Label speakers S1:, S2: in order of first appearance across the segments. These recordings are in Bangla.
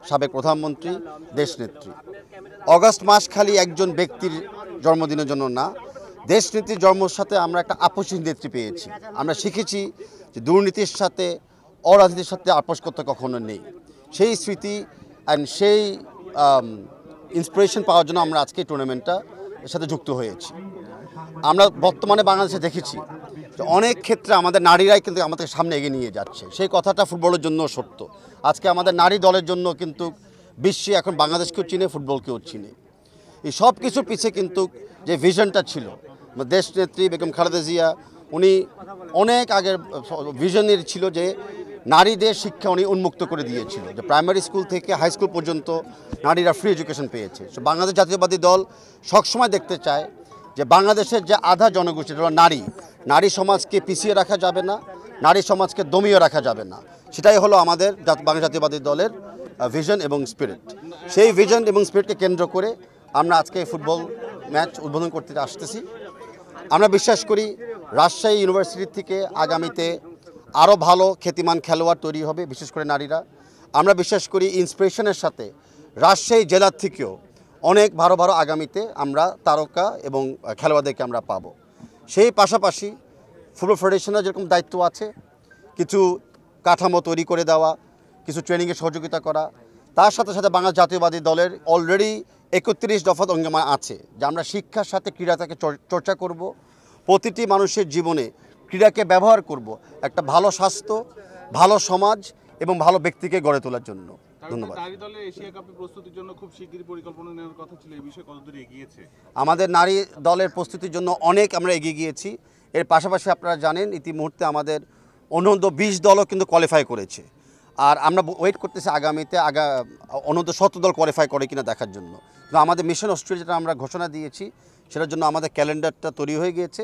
S1: সাবেক প্রধানমন্ত্রী, দেশনেত্রী। অগাস্ট মাস খালি একজন ব্যক্তির জন্মদিনের জন্য না, দেশনেত্রীর জন্মের সাথে আমরা একটা আপসহীন নেত্রী পেয়েছি। আমরা শিখেছি যে দুর্নীতির সাথে অরাজনীতির সাথে আপোষ করতে কখনো নেই। সেই স্মৃতি অ্যান্ড সেই ইন্সপিরেশন পাওয়ার জন্য আমরা আজকে টুর্নামেন্টটা এর সাথে যুক্ত হয়েছি। আমরা বর্তমানে বাংলাদেশে দেখেছি যে অনেক ক্ষেত্রে আমাদের নারীরাই কিন্তু আমাদের সামনে এগিয়ে নিয়ে যাচ্ছে। সেই কথাটা ফুটবলের জন্য সত্য। আজকে আমাদের নারী দলের জন্য কিন্তু বিশ্বে এখন বাংলাদেশকেও চিনে, ফুটবলকেও চিনে। এই সব কিছুর পিছিয়ে কিন্তু যে ভিশনটা ছিল, দেশনেত্রী বেগম খালেদা জিয়া, উনি অনেক আগের ভিশনের ছিল যে নারীদের শিক্ষা উনি উন্মুক্ত করে দিয়েছিল, যে প্রাইমারি স্কুল থেকে হাই স্কুল পর্যন্ত নারীরা ফ্রি এডুকেশন পেয়েছে। সো বাংলাদেশ জাতীয়তাবাদী দল সবসময় দেখতে চায় যে বাংলাদেশের যে আধা জনগোষ্ঠী নারী সমাজকে পিছিয়ে রাখা যাবে না, নারী সমাজকে দমিয়ে রাখা যাবে না। সেটাই হলো আমাদের বাংলাদেশ জাতীয়তাবাদী দলের ভিশন এবং স্পিরিট। সেই ভিশন এবং স্পিরিটকে কেন্দ্র করে আমরা আজকে ফুটবল ম্যাচ উদ্বোধন করতে আসতেছি। আমরা বিশ্বাস করি রাজশাহী ইউনিভার্সিটি থেকে আগামীতে আরও ভালো খ্যাতিমান খেলোয়াড় তৈরি হবে, বিশেষ করে নারীরা। আমরা বিশ্বাস করি ইন্সপিরেশনের সাথে রাজশাহী জেলার থেকেও অনেক ভালো ভালো আগামীতে আমরা তারকা এবং খেলোয়াড়দেরকে আমরা পাবো। সেই পাশাপাশি ফুটবল ফেডারেশনের যেরকম দায়িত্ব আছে, কিছু কাঠামো তৈরি করে দেওয়া, কিছু ট্রেনিংয়ে সহযোগিতা করা, তার সাথে সাথে বাংলাদেশ জাতীয়তাবাদী দলের অলরেডি 31 দফা অঙ্গীকার আছে যে আমরা শিক্ষার সাথে ক্রীড়াটাকে চর্চা করব, প্রতিটি মানুষের জীবনে ক্রীড়াকে ব্যবহার করব একটা ভালো স্বাস্থ্য, ভালো সমাজ এবং ভালো ব্যক্তিকে গড়ে তোলার জন্য। ধন্যবাদ।
S2: নারী দলের এশিয়া কাপের প্রস্তুতির জন্য খুব শিগগিরই পরিকল্পনা নেওয়ার কথা ছিল, এই বিষয়ে কতদূর এগিয়েছে?
S1: আমাদের নারী দলের প্রস্তুতির জন্য অনেক আমরা এগিয়ে গিয়েছি। এর পাশাপাশি আপনারা জানেন ইতিমুহূর্তে আমাদের অনূর্ধ্ব 20 দলও কিন্তু কোয়ালিফাই করেছে। আর আমরা ওয়েট করতেছি আগামীতে অনূর্ধ্ব 17 দল কোয়ালিফাই করে কিনা দেখার জন্য। তো আমাদের মিশন অস্ট্রেলিয়া যেটা আমরা ঘোষণা দিয়েছি, সেটার জন্য আমাদের ক্যালেন্ডারটা তৈরি হয়ে গিয়েছে।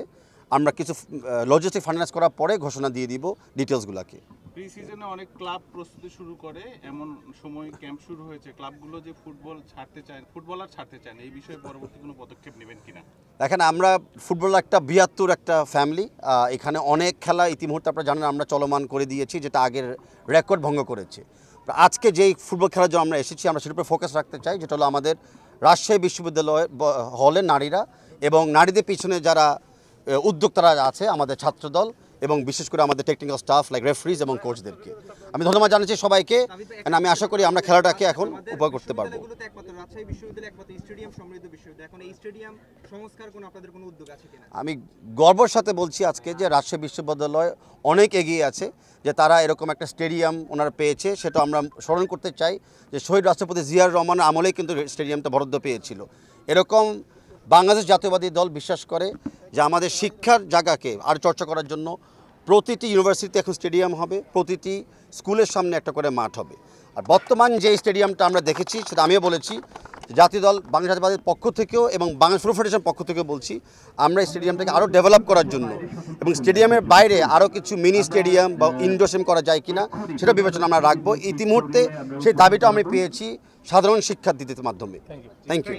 S1: আমরা কিছু লজিস্টিক ফাইন্যান্স করার পরে ঘোষণা দিয়ে দিব ডিটেলসগুলোকে।
S2: প্রি সিজনে অনেক ক্লাব প্রস্তুতি শুরু করে, এমন সময় ক্যাম্প শুরু হয়েছে, ক্লাবগুলো যে ফুটবলার ছাড়তে চায় না, এই বিষয়ে পরবর্তী কোনো পদক্ষেপ নেবেন কিনা?
S1: দেখেন, আমরা ফুটবল একটা বৃহত্তর একটা ফ্যামিলি। এখানে অনেক খেলা ইতিমুহূর্তে আপনারা জানেন আমরা চলমান করে দিয়েছি, যেটা আগের রেকর্ড ভঙ্গ করেছে। আজকে যেই ফুটবল খেলার জন্য আমরা এসেছি, আমরা সেটার উপরে ফোকাস রাখতে চাই, যেটা হলো আমাদের রাজশাহী বিশ্ববিদ্যালয় হলের নারীরা এবং নারীদের পিছনে যারা উদ্যোক্তারা আছে, আমাদের ছাত্রদল এবং বিশেষ করে আমাদের টেকনিক্যাল স্টাফ লাইক রেফারিজ এবং কোচদেরকে আমি ধন্যবাদ জানাচ্ছি সবাইকে। আমি আশা করি আমরা খেলাটাকে এখন উপভোগ করতে পারবো। আমি গর্বের সাথে বলছি আজকে যে রাজশাহী বিশ্ববিদ্যালয় অনেক এগিয়ে আছে, যে তারা এরকম একটা স্টেডিয়াম ওনারা পেয়েছে। সেটা আমরা স্মরণ করতে চাই যে শহীদ রাষ্ট্রপতি জিয়াউর রহমানের আমলেই কিন্তু স্টেডিয়ামটা বরাদ্দ পেয়েছিল। এরকম বাংলাদেশ জাতীয়তাবাদী দল বিশ্বাস করে যে আমাদের শিক্ষার জায়গাকে আর চর্চা করার জন্য প্রতিটি ইউনিভার্সিটিতে এখন স্টেডিয়াম হবে, প্রতিটি স্কুলের সামনে একটা করে মাঠ হবে। আর বর্তমান যে স্টেডিয়ামটা আমরা দেখেছি, সেটা আমিও বলেছি জাতীয় দল বাংলাদেশ জাতীয়তাবাদীর পক্ষ থেকেও এবং বাংলাদেশ ফুটবল ফেডারেশনের পক্ষ থেকেও বলছি, আমরা এই স্টেডিয়ামটাকে আরও ডেভেলপ করার জন্য এবং স্টেডিয়ামের বাইরে আরও কিছু মিনি স্টেডিয়াম বা ইনডোর স্টেডিয়াম করা যায় কিনা সেটা বিবেচনা আমরা রাখবো। ইতিমুহূর্তে সেই দাবিটা আমি পেয়েছি সাধারণ শিক্ষার্থীদের মাধ্যমে। Thank you.